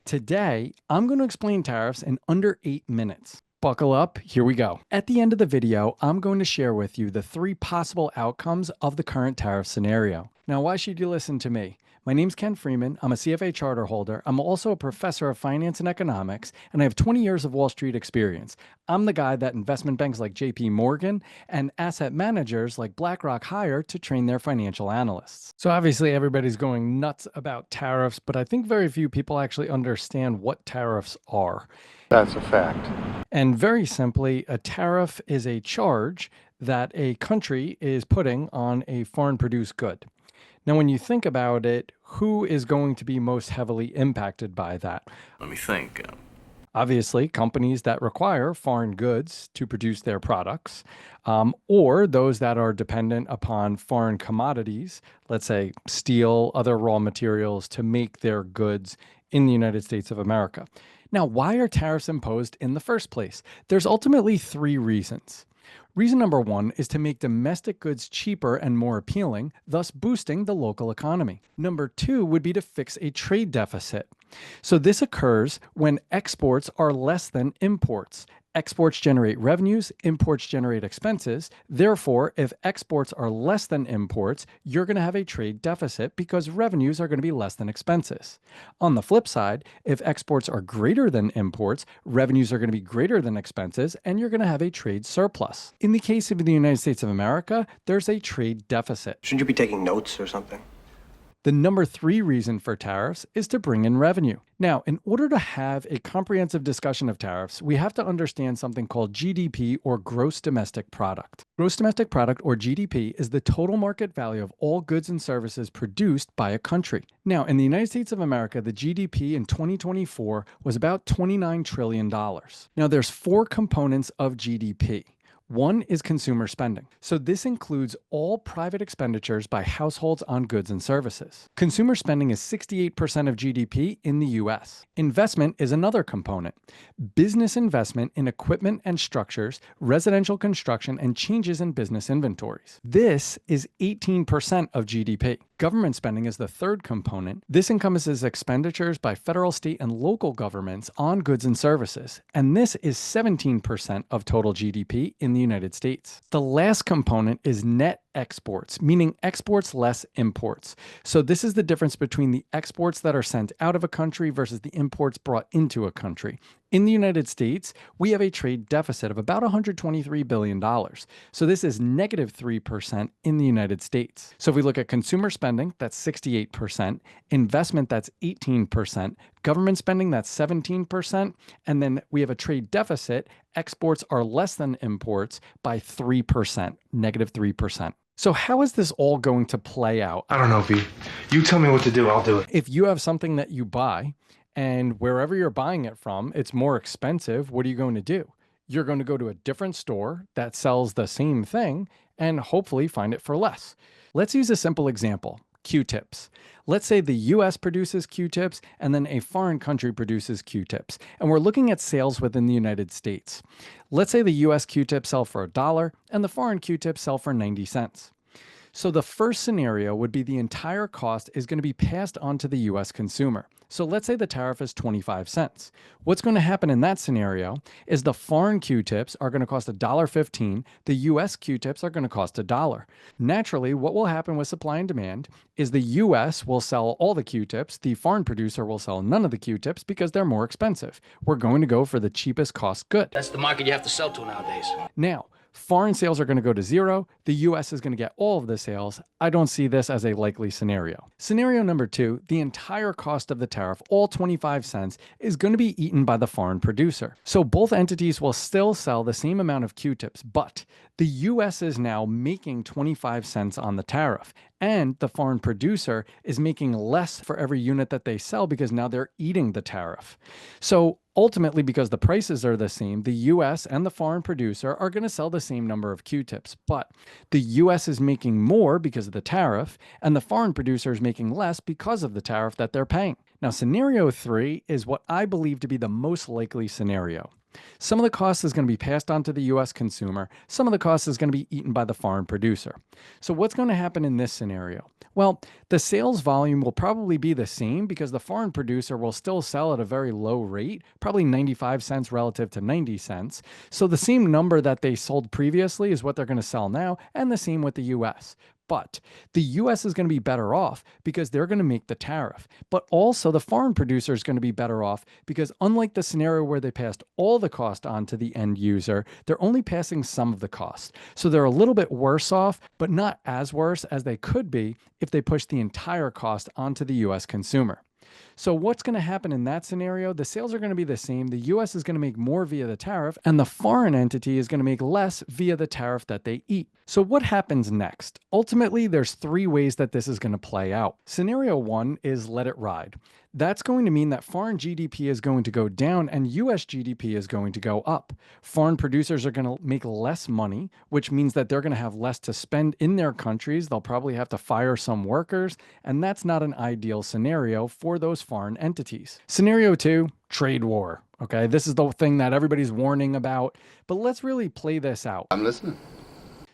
Today, I'm going to explain tariffs in under 8 minutes. Buckle up, here we go. At the end of the video, I'm going to share with you the 3 possible outcomes of the current tariff scenario. Now, why should you listen to me? My name's Ken Freeman. I'm a CFA charter holder. I'm also a professor of finance and economics, and I have 20 years of Wall Street experience. I'm the guy that investment banks like JP Morgan and asset managers like BlackRock hire to train their financial analysts. So obviously everybody's going nuts about tariffs, but I think very few people actually understand what tariffs are. That's a fact. And very simply, a tariff is a charge that a country is putting on a foreign produced good. Now, when you think about it, who is going to be most heavily impacted by that? Let me think. Obviously, companies that require foreign goods to produce their products, or those that are dependent upon foreign commodities, let's say steel, other raw materials to make their goods in the United States of America. Now, why are tariffs imposed in the first place? There's ultimately 3 reasons. Reason number 1 is to make domestic goods cheaper and more appealing, thus boosting the local economy. Number 2 would be to fix a trade deficit. So this occurs when exports are less than imports. Exports generate revenues, imports generate expenses. Therefore, if exports are less than imports, you're going to have a trade deficit because revenues are going to be less than expenses. On the flip side, if exports are greater than imports, revenues are going to be greater than expenses, and you're going to have a trade surplus. In the case of the United States of America, there's a trade deficit. Shouldn't you be taking notes or something? The number 3 reason for tariffs is to bring in revenue. Now, in order to have a comprehensive discussion of tariffs, we have to understand something called GDP, or gross domestic product. Gross domestic product, or GDP, is the total market value of all goods and services produced by a country. Now, in the United States of America, the GDP in 2024 was about $29 trillion. Now, there's 4 components of GDP. One is consumer spending. So this includes all private expenditures by households on goods and services. Consumer spending is 68% of GDP in the US. Investment is another component. Business investment in equipment and structures, residential construction, and changes in business inventories. This is 18% of GDP. Government spending is the third component. This encompasses expenditures by federal, state, and local governments on goods and services, and this is 17% of total GDP in the United States. The last component is net exports, meaning exports less imports. So this is the difference between the exports that are sent out of a country versus the imports brought into a country. In the United States, we have a trade deficit of about $123 billion. So this is negative 3% in the United States. So if we look at consumer spending, that's 68%, investment, that's 18%, government spending, that's 17%, and then we have a trade deficit. Exports are less than imports by 3%, negative 3%. So how is this all going to play out? I don't know, V. You tell me what to do, I'll do it. If you have something that you buy and wherever you're buying it from, it's more expensive, what are you going to do? You're going to go to a different store that sells the same thing and hopefully find it for less. Let's use a simple example. Q-tips. Let's say the US produces Q-tips and then a foreign country produces Q-tips, and we're looking at sales within the United States. Let's say the US Q-tips sell for $1 and the foreign Q-tips sell for 90 cents. So the first scenario would be the entire cost is going to be passed on to the US consumer. So let's say the tariff is 25 cents. What's going to happen in that scenario is the foreign Q-tips are going to cost $1.15. The US Q-tips are going to cost $1. Naturally, what will happen with supply and demand is the US will sell all the Q-tips. The foreign producer will sell none of the Q-tips because they're more expensive. We're going to go for the cheapest cost good. That's the market you have to sell to nowadays. Now, foreign sales are going to go to zero. The US is going to get all of the sales. I don't see this as a likely scenario. Scenario number 2, the entire cost of the tariff, all 25 cents, is going to be eaten by the foreign producer. So both entities will still sell the same amount of Q-tips, but the US is now making 25 cents on the tariff, and the foreign producer is making less for every unit that they sell because now they're eating the tariff. So ultimately, because the prices are the same, the US and the foreign producer are going to sell the same number of Q-tips, but the US is making more because of the tariff, and the foreign producer is making less because of the tariff that they're paying. Now, scenario 3 is what I believe to be the most likely scenario. Some of the cost is going to be passed on to the US consumer. Some of the cost is going to be eaten by the foreign producer. So what's going to happen in this scenario? Well, the sales volume will probably be the same because the foreign producer will still sell at a very low rate, probably 95 cents relative to 90 cents. So the same number that they sold previously is what they're going to sell now, and the same with the US. But the US is going to be better off because they're going to make the tariff. But also, the foreign producer is going to be better off because, unlike the scenario where they passed all the cost on to the end user, they're only passing some of the cost. So they're a little bit worse off, but not as worse as they could be if they push the entire cost onto the US consumer. So what's going to happen in that scenario? The sales are going to be the same. The US is going to make more via the tariff, and the foreign entity is going to make less via the tariff that they eat. So what happens next? Ultimately, there's three ways that this is going to play out. Scenario one is let it ride. That's going to mean that foreign GDP is going to go down and US GDP is going to go up. Foreign producers are going to make less money, which means that they're going to have less to spend in their countries. They'll probably have to fire some workers, and that's not an ideal scenario for those foreign entities. Scenario two, trade war. Okay, this is the thing that everybody's warning about, but let's really play this out. I'm listening.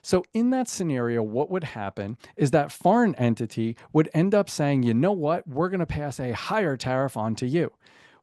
So in that scenario, what would happen is that foreign entity would end up saying, you know what, we're going to pass a higher tariff on to you.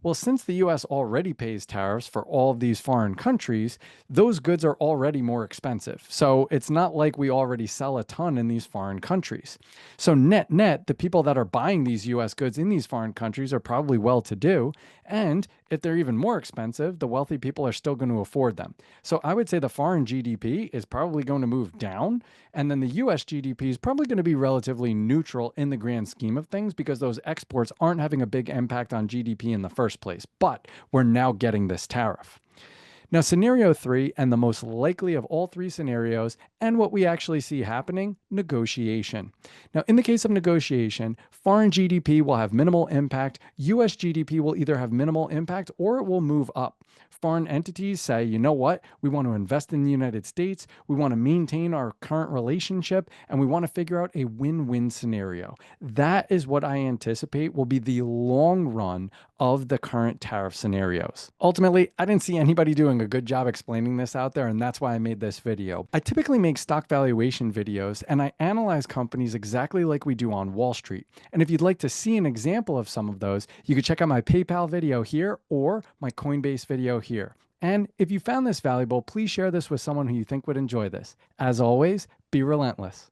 Well, since the US already pays tariffs for all of these foreign countries, those goods are already more expensive. So it's not like we already sell a ton in these foreign countries. So net, the people that are buying these US goods in these foreign countries are probably well-to-do. And if they're even more expensive, the wealthy people are still going to afford them. So I would say the foreign GDP is probably going to move down. And then the US GDP is probably going to be relatively neutral in the grand scheme of things because those exports aren't having a big impact on GDP in the first place. But we're now getting this tariff. Now, scenario three, and the most likely of all three scenarios, and what we actually see happening, negotiation. Now, in the case of negotiation, foreign GDP will have minimal impact. US GDP will either have minimal impact or it will move up. Foreign entities say, you know what, we want to invest in the United States, we want to maintain our current relationship, and we want to figure out a win-win scenario. That is what I anticipate will be the long run of the current tariff scenarios. Ultimately, I didn't see anybody doing a good job explaining this out there, and that's why I made this video. I typically make stock valuation videos, and I analyze companies exactly like we do on Wall Street. And if you'd like to see an example of some of those, you can check out my PayPal video here or my Coinbase video here. And if you found this valuable, please share this with someone who you think would enjoy this. As always, be relentless.